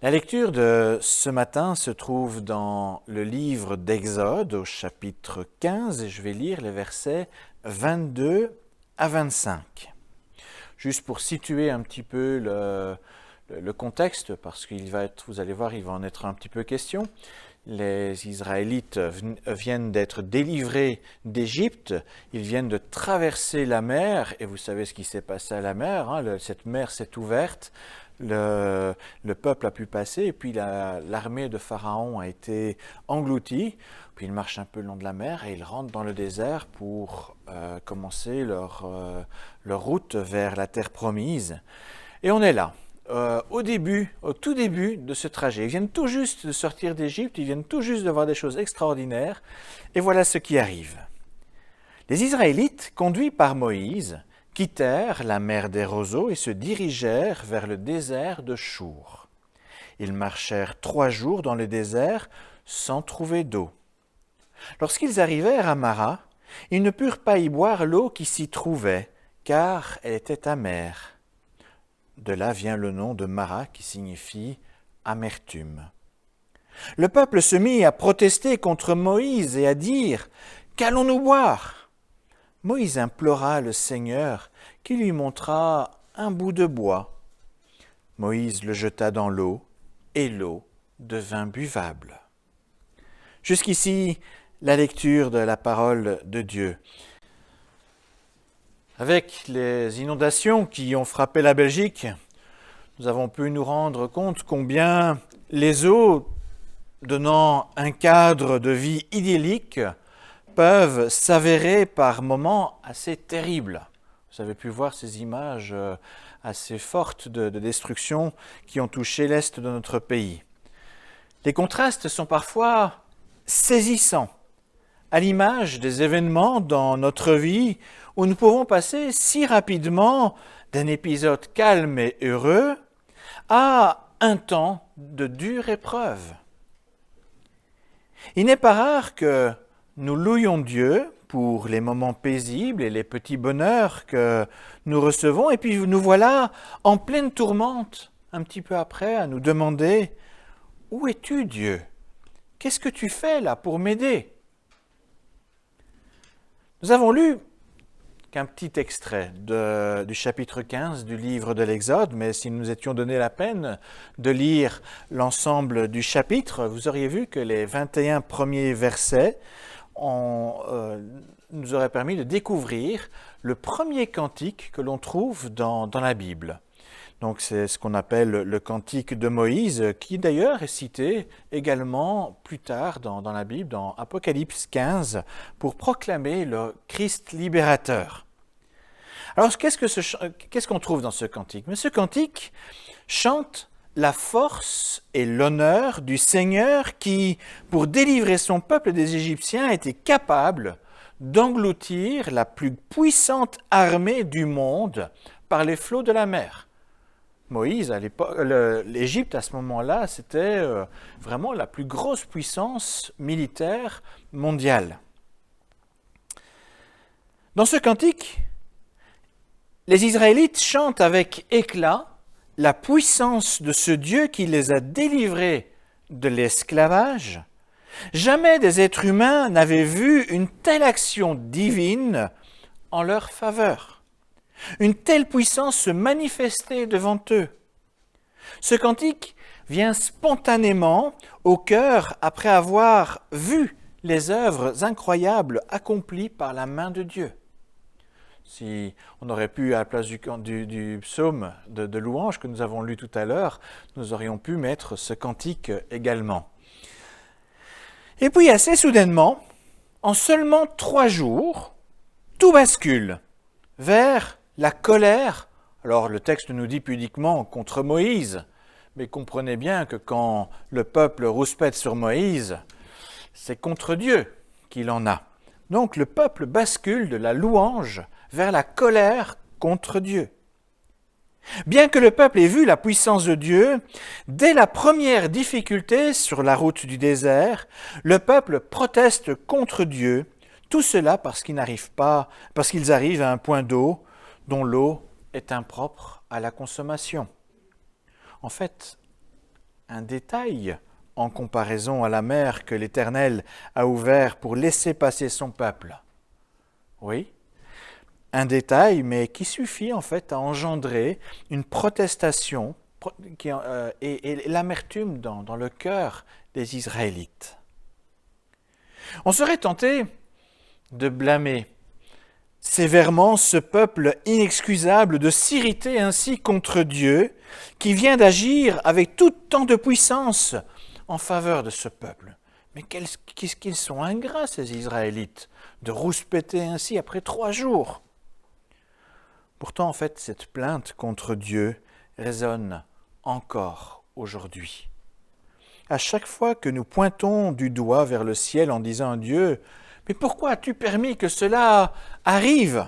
La lecture de ce matin se trouve dans le livre d'Exode au chapitre 15 et je vais lire les versets 22 à 25. Juste pour situer un petit peu le contexte, parce vous allez voir, il va en être un petit peu question. Les Israélites viennent d'être délivrés d'Égypte, ils viennent de traverser la mer, et vous savez ce qui s'est passé à la mer, cette mer s'est ouverte, le peuple a pu passer, et puis l'armée de Pharaon a été engloutie, puis ils marchent un peu le long de la mer, et ils rentrent dans le désert pour commencer leur route vers la terre promise. Et on est là. Au tout début de ce trajet. Ils viennent tout juste de sortir d'Égypte, ils viennent tout juste de voir des choses extraordinaires, et voilà ce qui arrive. Les Israélites, conduits par Moïse, quittèrent la mer des roseaux et se dirigèrent vers le désert de Chour. Ils marchèrent 3 jours dans le désert sans trouver d'eau. Lorsqu'ils arrivèrent à Mara, ils ne purent pas y boire l'eau qui s'y trouvait, car elle était amère. De là vient le nom de Mara qui signifie amertume. Le peuple se mit à protester contre Moïse et à dire « Qu'allons-nous boire ?» Moïse implora le Seigneur qui lui montra un bout de bois. Moïse le jeta dans l'eau et l'eau devint buvable. Jusqu'ici, la lecture de la parole de Dieu. Avec les inondations qui ont frappé la Belgique, nous avons pu nous rendre compte combien les eaux, donnant un cadre de vie idyllique, peuvent s'avérer par moments assez terribles. Vous avez pu voir ces images assez fortes de destruction qui ont touché l'est de notre pays. Les contrastes sont parfois saisissants, à l'image des événements dans notre vie où nous pouvons passer si rapidement d'un épisode calme et heureux à un temps de dure épreuve. Il n'est pas rare que nous louions Dieu pour les moments paisibles et les petits bonheurs que nous recevons, et puis nous voilà en pleine tourmente, un petit peu après, à nous demander « Où es-tu, Dieu? Qu'est-ce que tu fais là pour m'aider ?» Nous avons lu qu'un petit extrait du chapitre 15 du livre de l'Exode, mais si nous étions donné la peine de lire l'ensemble du chapitre, vous auriez vu que les 21 premiers versets nous auraient permis de découvrir le premier cantique que l'on trouve dans la Bible. Donc c'est ce qu'on appelle le cantique de Moïse, qui d'ailleurs est cité également plus tard dans la Bible, dans Apocalypse 15, pour proclamer le Christ libérateur. Alors qu'est-ce qu'on trouve dans ce cantique? Mais ce cantique chante la force et l'honneur du Seigneur qui, pour délivrer son peuple des Égyptiens, était capable d'engloutir la plus puissante armée du monde par les flots de la mer. Moïse, à l'époque, l'Égypte à ce moment-là, c'était vraiment la plus grosse puissance militaire mondiale. Dans ce cantique, les Israélites chantent avec éclat la puissance de ce Dieu qui les a délivrés de l'esclavage. Jamais des êtres humains n'avaient vu une telle action divine en leur faveur. Une telle puissance se manifestait devant eux. Ce cantique vient spontanément au cœur après avoir vu les œuvres incroyables accomplies par la main de Dieu. Si on aurait pu, à la place du psaume de louange que nous avons lu tout à l'heure, nous aurions pu mettre ce cantique également. Et puis assez soudainement, en seulement 3 jours, tout bascule vers la colère. Alors le texte nous dit pudiquement contre Moïse, mais comprenez bien que quand le peuple rouspète sur Moïse, c'est contre Dieu qu'il en a. Donc le peuple bascule de la louange vers la colère contre Dieu. Bien que le peuple ait vu la puissance de Dieu, dès la première difficulté sur la route du désert, le peuple proteste contre Dieu, tout cela parce qu'ils arrivent à un point d'eau dont l'eau est impropre à la consommation. En fait, un détail en comparaison à la mer que l'Éternel a ouvert pour laisser passer son peuple. Oui, un détail, mais qui suffit en fait à engendrer une protestation et l'amertume dans le cœur des Israélites. On serait tenté de blâmer sévèrement ce peuple inexcusable, de s'irriter ainsi contre Dieu, qui vient d'agir avec tout tant de puissance en faveur de ce peuple. Mais qu'est-ce qu'ils sont ingrats, ces Israélites, de rouspéter ainsi après 3 jours. Pourtant, en fait, cette plainte contre Dieu résonne encore aujourd'hui. À chaque fois que nous pointons du doigt vers le ciel en disant à Dieu « Mais pourquoi as-tu permis que cela arrive ?»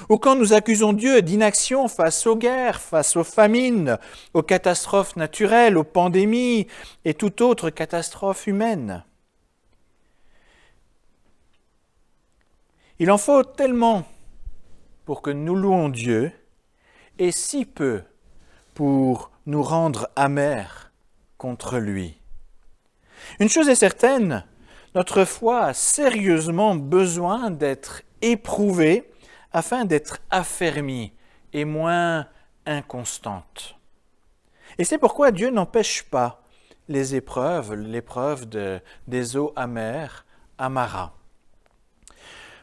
Ou quand nous accusons Dieu d'inaction face aux guerres, face aux famines, aux catastrophes naturelles, aux pandémies et toute autre catastrophe humaine. Il en faut tellement pour que nous louons Dieu et si peu pour nous rendre amers contre lui. Une chose est certaine, notre foi a sérieusement besoin d'être éprouvée afin d'être affermie et moins inconstante. Et c'est pourquoi Dieu n'empêche pas l'épreuve des eaux amères à Mara.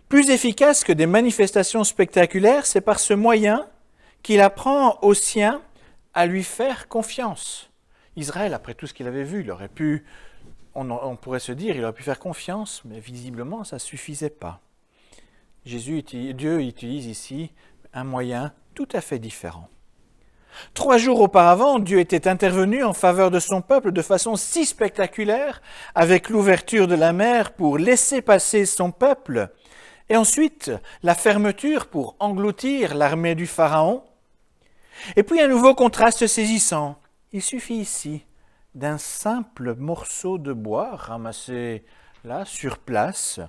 Plus efficace que des manifestations spectaculaires, c'est par ce moyen qu'il apprend aux siens à lui faire confiance. Israël, après tout ce qu'il avait vu, il aurait pu, on pourrait se dire, il aurait pu faire confiance, mais visiblement, ça ne suffisait pas. Dieu utilise ici un moyen tout à fait différent. 3 jours auparavant, Dieu était intervenu en faveur de son peuple de façon si spectaculaire, avec l'ouverture de la mer pour laisser passer son peuple, et ensuite la fermeture pour engloutir l'armée du Pharaon. Et puis un nouveau contraste saisissant. Il suffit ici d'un simple morceau de bois ramassé là, sur place,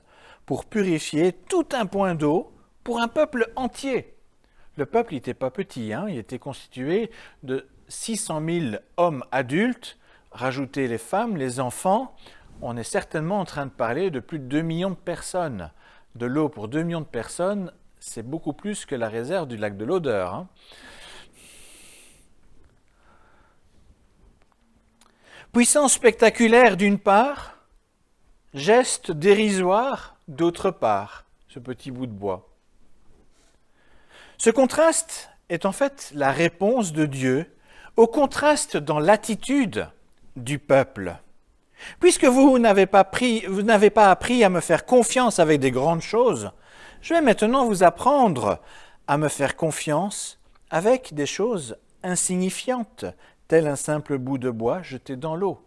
pour purifier tout un point d'eau pour un peuple entier. Le peuple n'était pas petit, il était constitué de 600 000 hommes adultes, rajouter les femmes, les enfants. On est certainement en train de parler de plus de 2 millions de personnes. De l'eau pour 2 millions de personnes, c'est beaucoup plus que la réserve du lac de l'Odeur. Puissance spectaculaire d'une part, geste dérisoire d'autre part, ce petit bout de bois. Ce contraste est en fait la réponse de Dieu au contraste dans l'attitude du peuple. Puisque vous n'avez pas appris à me faire confiance avec des grandes choses, je vais maintenant vous apprendre à me faire confiance avec des choses insignifiantes, tel un simple bout de bois jeté dans l'eau.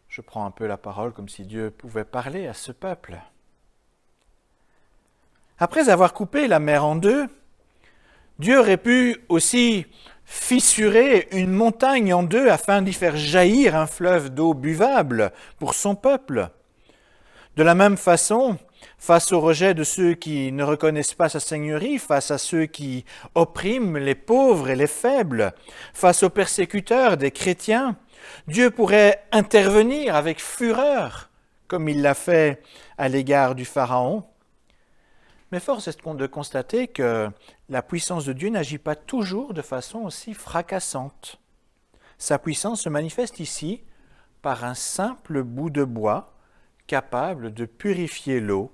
Je prends un peu la parole comme si Dieu pouvait parler à ce peuple. Après avoir coupé la mer en deux, Dieu aurait pu aussi fissurer une montagne en deux afin d'y faire jaillir un fleuve d'eau buvable pour son peuple. De la même façon, face au rejet de ceux qui ne reconnaissent pas sa seigneurie, face à ceux qui oppriment les pauvres et les faibles, face aux persécuteurs des chrétiens, Dieu pourrait intervenir avec fureur, comme il l'a fait à l'égard du Pharaon. Mais force est de constater que la puissance de Dieu n'agit pas toujours de façon aussi fracassante. Sa puissance se manifeste ici par un simple bout de bois capable de purifier l'eau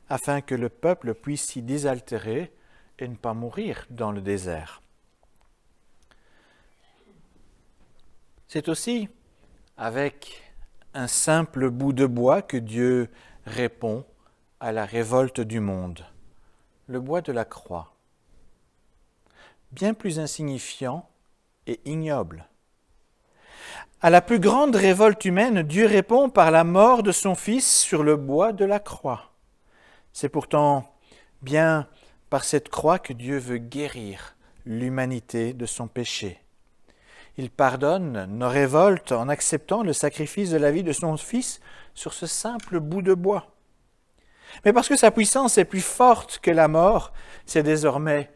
afin que le peuple puisse s'y désaltérer et ne pas mourir dans le désert. C'est aussi avec un simple bout de bois que Dieu répond à la révolte du monde. Le bois de la croix, bien plus insignifiant et ignoble. À la plus grande révolte humaine, Dieu répond par la mort de son Fils sur le bois de la croix. C'est pourtant bien par cette croix que Dieu veut guérir l'humanité de son péché. Il pardonne nos révoltes en acceptant le sacrifice de la vie de son Fils sur ce simple bout de bois. Mais parce que sa puissance est plus forte que la mort, c'est désormais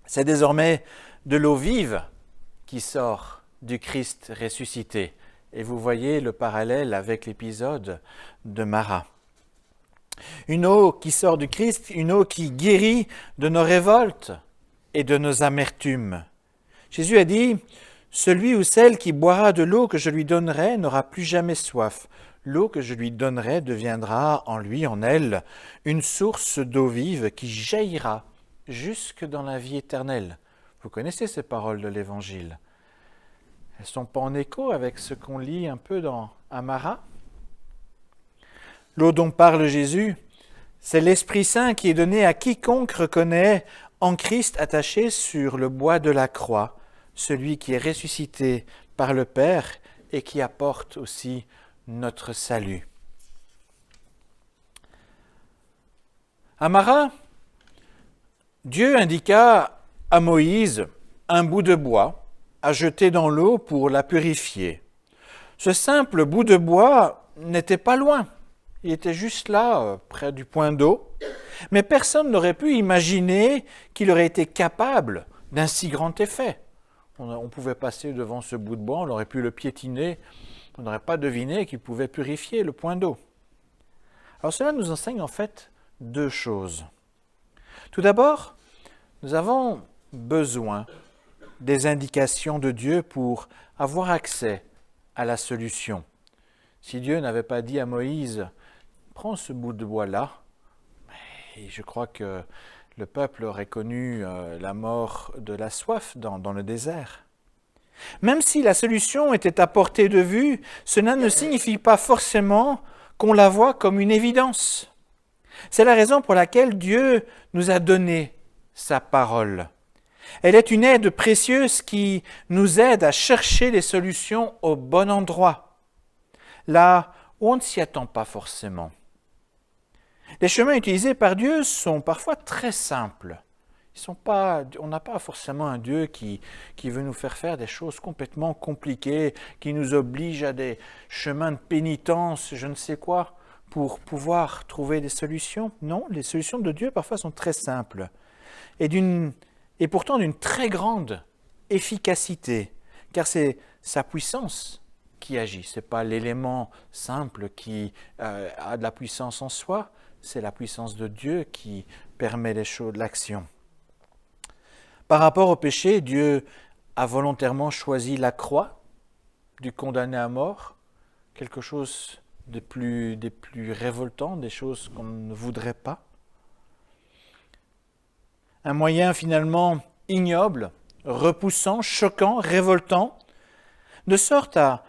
c'est désormais de l'eau vive qui sort du Christ ressuscité. Et vous voyez le parallèle avec l'épisode de Mara. Une eau qui sort du Christ, une eau qui guérit de nos révoltes et de nos amertumes. Jésus a dit, « Celui ou celle qui boira de l'eau que je lui donnerai n'aura plus jamais soif. L'eau que je lui donnerai deviendra en lui, en elle, une source d'eau vive qui jaillira jusque dans la vie éternelle. » Vous connaissez ces paroles de l'Évangile. Elles ne sont pas en écho avec ce qu'on lit un peu dans Mara. L'eau dont parle Jésus, c'est l'Esprit Saint qui est donné à quiconque reconnaît en Christ attaché sur le bois de la croix, celui qui est ressuscité par le Père et qui apporte aussi notre salut. À Mara, Dieu indiqua à Moïse un bout de bois à jeter dans l'eau pour la purifier. Ce simple bout de bois n'était pas loin. Il était juste là, près du point d'eau. Mais personne n'aurait pu imaginer qu'il aurait été capable d'un si grand effet. On pouvait passer devant ce bout de bois, on aurait pu le piétiner, on n'aurait pas deviné qu'il pouvait purifier le point d'eau. Alors cela nous enseigne en fait deux choses. Tout d'abord, nous avons besoin des indications de Dieu pour avoir accès à la solution. Si Dieu n'avait pas dit à Moïse, prends ce bout de bois-là, et je crois que le peuple aurait connu la mort de la soif dans le désert. Même si la solution était à portée de vue, cela ne signifie pas forcément qu'on la voit comme une évidence. C'est la raison pour laquelle Dieu nous a donné sa parole. Elle est une aide précieuse qui nous aide à chercher les solutions au bon endroit, là où on ne s'y attend pas forcément. Les chemins utilisés par Dieu sont parfois très simples. On n'a pas forcément un Dieu qui veut nous faire des choses complètement compliquées, qui nous oblige à des chemins de pénitence, je ne sais quoi, pour pouvoir trouver des solutions. Non, les solutions de Dieu parfois sont très simples et pourtant d'une très grande efficacité, car c'est sa puissance qui agit. Ce n'est pas l'élément simple qui a de la puissance en soi, c'est la puissance de Dieu qui permet l'action. Par rapport au péché, Dieu a volontairement choisi la croix du condamné à mort, quelque chose des plus révoltants, des choses qu'on ne voudrait pas. Un moyen finalement ignoble, repoussant, choquant, révoltant, de sorte à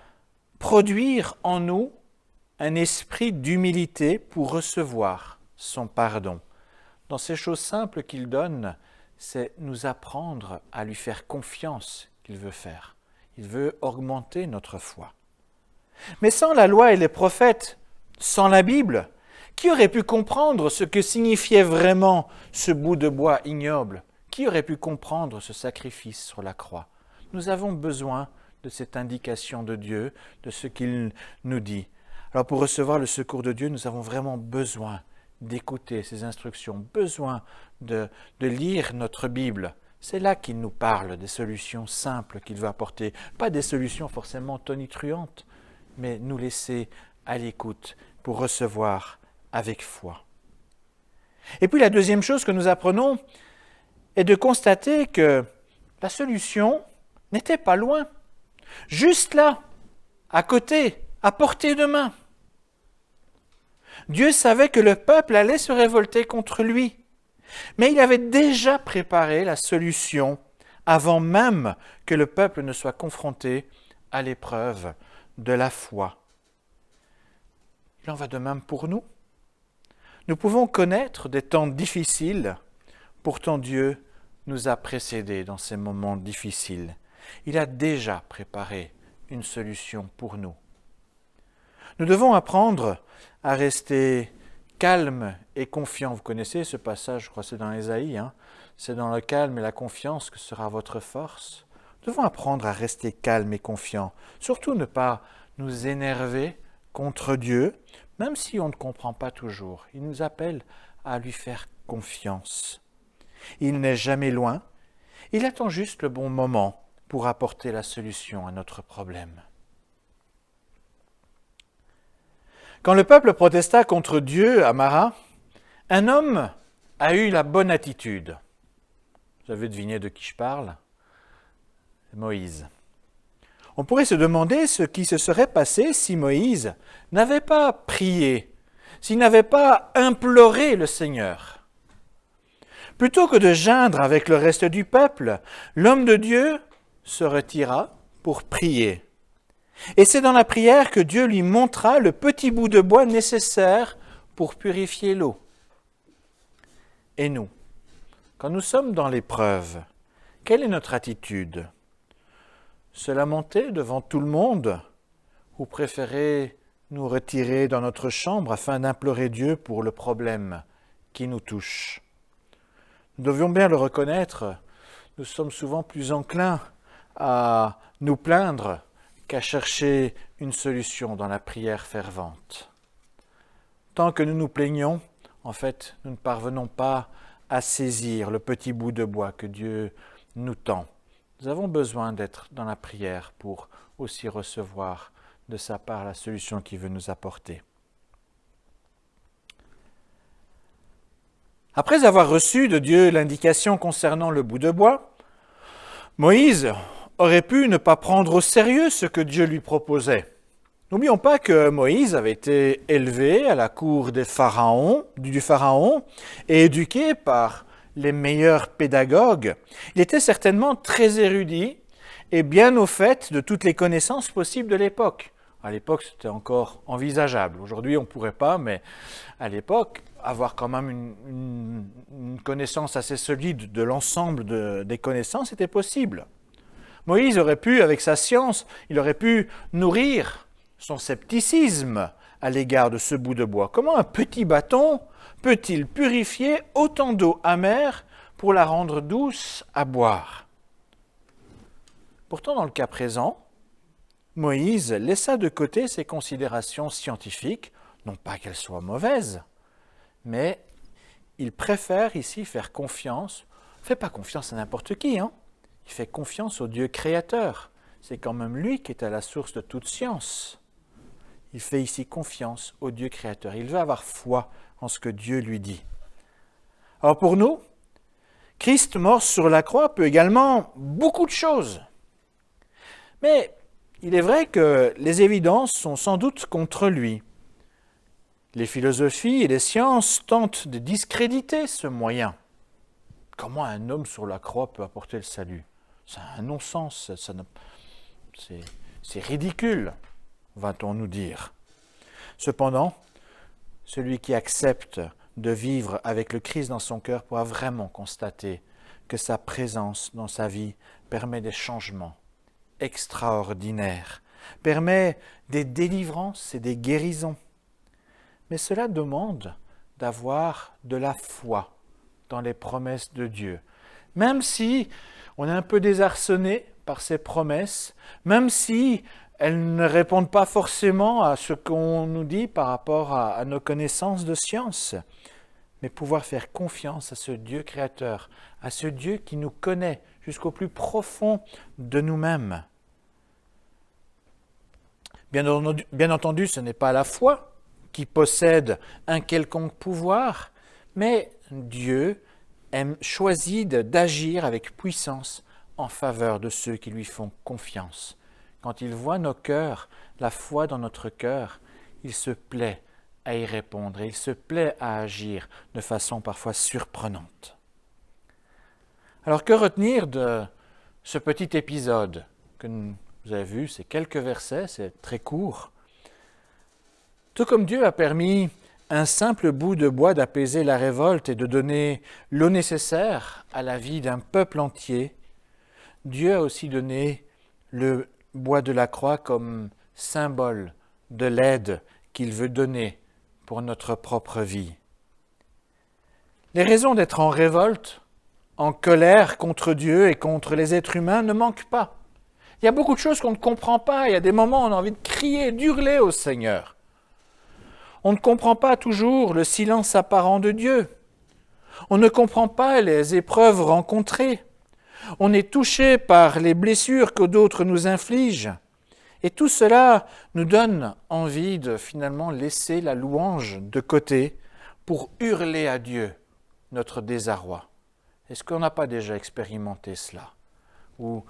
produire en nous un esprit d'humilité pour recevoir son pardon. Dans ces choses simples qu'il donne, c'est nous apprendre à lui faire confiance qu'il veut faire. Il veut augmenter notre foi. Mais sans la loi et les prophètes, sans la Bible, qui aurait pu comprendre ce que signifiait vraiment ce bout de bois ignoble? Qui aurait pu comprendre ce sacrifice sur la croix? Nous avons besoin de cette indication de Dieu, de ce qu'il nous dit. Alors pour recevoir le secours de Dieu, nous avons vraiment besoin d'écouter ses instructions, besoin de lire notre Bible. C'est là qu'il nous parle des solutions simples qu'il veut apporter, pas des solutions forcément tonitruantes, mais nous laisser à l'écoute pour recevoir avec foi. Et puis la deuxième chose que nous apprenons est de constater que la solution n'était pas loin, juste là, à côté, à portée de main. Dieu savait que le peuple allait se révolter contre lui, mais il avait déjà préparé la solution avant même que le peuple ne soit confronté à l'épreuve de la foi. Il en va de même pour nous. Nous pouvons connaître des temps difficiles, pourtant Dieu nous a précédés dans ces moments difficiles. Il a déjà préparé une solution pour nous. Nous devons apprendre à rester calmes et confiants. Vous connaissez ce passage, je crois que c'est dans Ésaïe, c'est dans le calme et la confiance que sera votre force. Nous devons apprendre à rester calmes et confiants, surtout ne pas nous énerver contre Dieu, même si on ne comprend pas toujours. Il nous appelle à lui faire confiance. Il n'est jamais loin, Il attend juste le bon moment pour apporter la solution à notre problème. Quand le peuple protesta contre Dieu à Mara, un homme a eu la bonne attitude. Vous avez deviné de qui je parle? Moïse. On pourrait se demander ce qui se serait passé si Moïse n'avait pas prié, s'il n'avait pas imploré le Seigneur. Plutôt que de geindre avec le reste du peuple, l'homme de Dieu se retira pour prier. Et c'est dans la prière que Dieu lui montra le petit bout de bois nécessaire pour purifier l'eau. Et nous, quand nous sommes dans l'épreuve, quelle est notre attitude? Se lamenter devant tout le monde ou préférer nous retirer dans notre chambre afin d'implorer Dieu pour le problème qui nous touche? Nous devions bien le reconnaître, nous sommes souvent plus enclins à nous plaindre qu'à chercher une solution dans la prière fervente. Tant que nous nous plaignons, en fait, nous ne parvenons pas à saisir le petit bout de bois que Dieu nous tend. Nous avons besoin d'être dans la prière pour aussi recevoir de sa part la solution qu'il veut nous apporter. Après avoir reçu de Dieu l'indication concernant le bout de bois, Moïse aurait pu ne pas prendre au sérieux ce que Dieu lui proposait. N'oublions pas que Moïse avait été élevé à la cour du Pharaon et éduqué par les meilleurs pédagogues. Il était certainement très érudit et bien au fait de toutes les connaissances possibles de l'époque. À l'époque, c'était encore envisageable. Aujourd'hui, on ne pourrait pas, mais à l'époque, avoir quand même une connaissance assez solide de l'ensemble des connaissances était possible. Moïse aurait pu, avec sa science, il aurait pu nourrir son scepticisme à l'égard de ce bout de bois. Comment un petit bâton peut-il purifier autant d'eau amère pour la rendre douce à boire? Pourtant, dans le cas présent, Moïse laissa de côté ses considérations scientifiques, non pas qu'elles soient mauvaises, mais il préfère ici faire confiance. Il ne fait pas confiance à n'importe qui, hein. Il fait confiance au Dieu créateur. C'est quand même lui qui est à la source de toute science. Il fait ici confiance au Dieu créateur. Il veut avoir foi en ce que Dieu lui dit. Alors pour nous, Christ mort sur la croix peut également beaucoup de choses. Mais il est vrai que les évidences sont sans doute contre lui. Les philosophies et les sciences tentent de discréditer ce moyen. Comment un homme sur la croix peut apporter le salut? C'est un non-sens, c'est ridicule, va-t-on nous dire. Cependant, celui qui accepte de vivre avec le Christ dans son cœur pourra vraiment constater que sa présence dans sa vie permet des changements extraordinaires, permet des délivrances et des guérisons. Mais cela demande d'avoir de la foi dans les promesses de Dieu. Même si on est un peu désarçonné par ces promesses, même si elles ne répondent pas forcément à ce qu'on nous dit par rapport à nos connaissances de science, mais pouvoir faire confiance à ce Dieu créateur, à ce Dieu qui nous connaît jusqu'au plus profond de nous-mêmes. Bien entendu, ce n'est pas la foi qui possède un quelconque pouvoir, mais Dieu choisit d'agir avec puissance en faveur de ceux qui lui font confiance. Quand il voit nos cœurs, la foi dans notre cœur, il se plaît à y répondre et il se plaît à agir de façon parfois surprenante. Alors que retenir de ce petit épisode que vous avez vu, c'est quelques versets, c'est très court. Tout comme Dieu a permis un simple bout de bois d'apaiser la révolte et de donner l'eau nécessaire à la vie d'un peuple entier, Dieu a aussi donné le bois de la croix comme symbole de l'aide qu'il veut donner pour notre propre vie. Les raisons d'être en révolte, en colère contre Dieu et contre les êtres humains ne manquent pas. Il y a beaucoup de choses qu'on ne comprend pas, il y a des moments où on a envie de crier, d'hurler au Seigneur. On ne comprend pas toujours le silence apparent de Dieu. On ne comprend pas les épreuves rencontrées. On est touché par les blessures que d'autres nous infligent. Et tout cela nous donne envie de finalement laisser la louange de côté pour hurler à Dieu notre désarroi. Est-ce qu'on n'a pas déjà expérimenté cela? Ou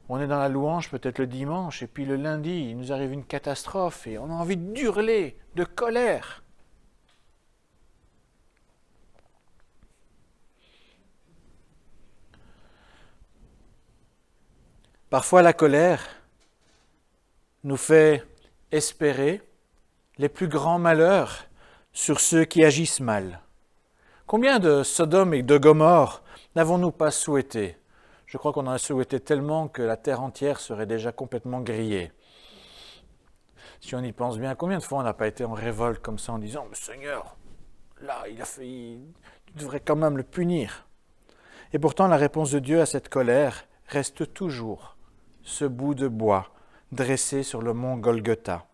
on est dans la louange peut-être le dimanche et puis le lundi, il nous arrive une catastrophe et on a envie d'hurler de colère. Parfois la colère nous fait espérer les plus grands malheurs sur ceux qui agissent mal. Combien de Sodome et de Gomorrhe n'avons-nous pas souhaité? Je crois qu'on en a souhaité tellement que la terre entière serait déjà complètement grillée. Si on y pense bien, combien de fois on n'a pas été en révolte comme ça en disant « Mais Seigneur, là, tu devrais quand même le punir. » Et pourtant, la réponse de Dieu à cette colère reste toujours ce bout de bois dressé sur le mont Golgotha.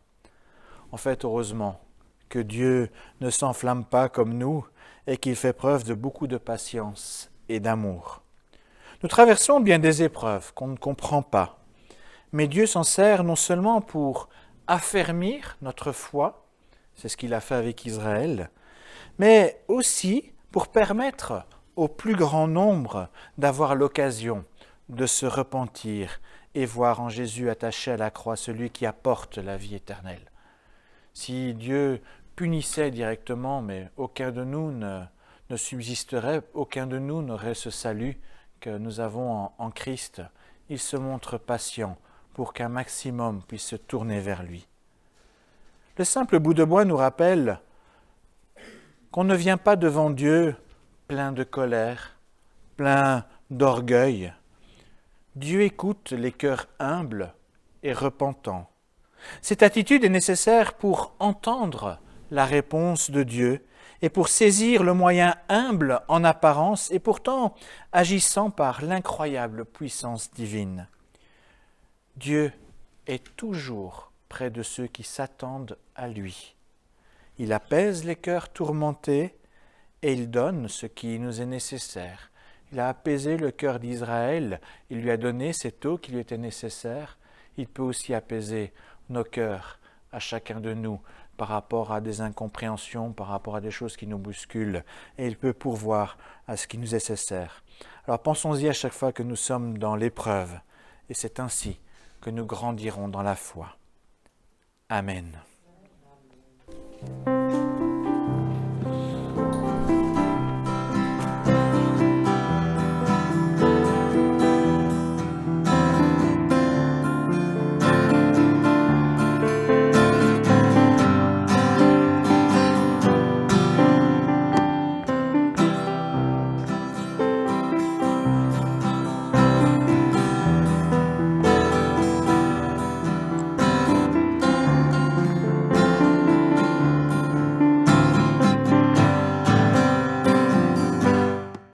En fait, heureusement que Dieu ne s'enflamme pas comme nous et qu'il fait preuve de beaucoup de patience et d'amour. Nous traversons bien des épreuves qu'on ne comprend pas, mais Dieu s'en sert non seulement pour affermir notre foi, c'est ce qu'il a fait avec Israël, mais aussi pour permettre au plus grand nombre d'avoir l'occasion de se repentir et voir en Jésus attaché à la croix celui qui apporte la vie éternelle. Si Dieu punissait directement, mais aucun de nous ne subsisterait, aucun de nous n'aurait ce salut que nous avons en Christ, il se montre patient pour qu'un maximum puisse se tourner vers lui. Le simple bout de bois nous rappelle qu'on ne vient pas devant Dieu plein de colère, plein d'orgueil. Dieu écoute les cœurs humbles et repentants. Cette attitude est nécessaire pour entendre la réponse de Dieu et pour saisir le moyen humble en apparence et pourtant agissant par l'incroyable puissance divine. Dieu est toujours près de ceux qui s'attendent à lui. Il apaise les cœurs tourmentés et il donne ce qui nous est nécessaire. Il a apaisé le cœur d'Israël, il lui a donné cette eau qui lui était nécessaire. Il peut aussi apaiser nos cœurs à chacun de nous par rapport à des incompréhensions, par rapport à des choses qui nous bousculent, et il peut pourvoir à ce qui nous est nécessaire. Alors pensons-y à chaque fois que nous sommes dans l'épreuve, et c'est ainsi que nous grandirons dans la foi. Amen.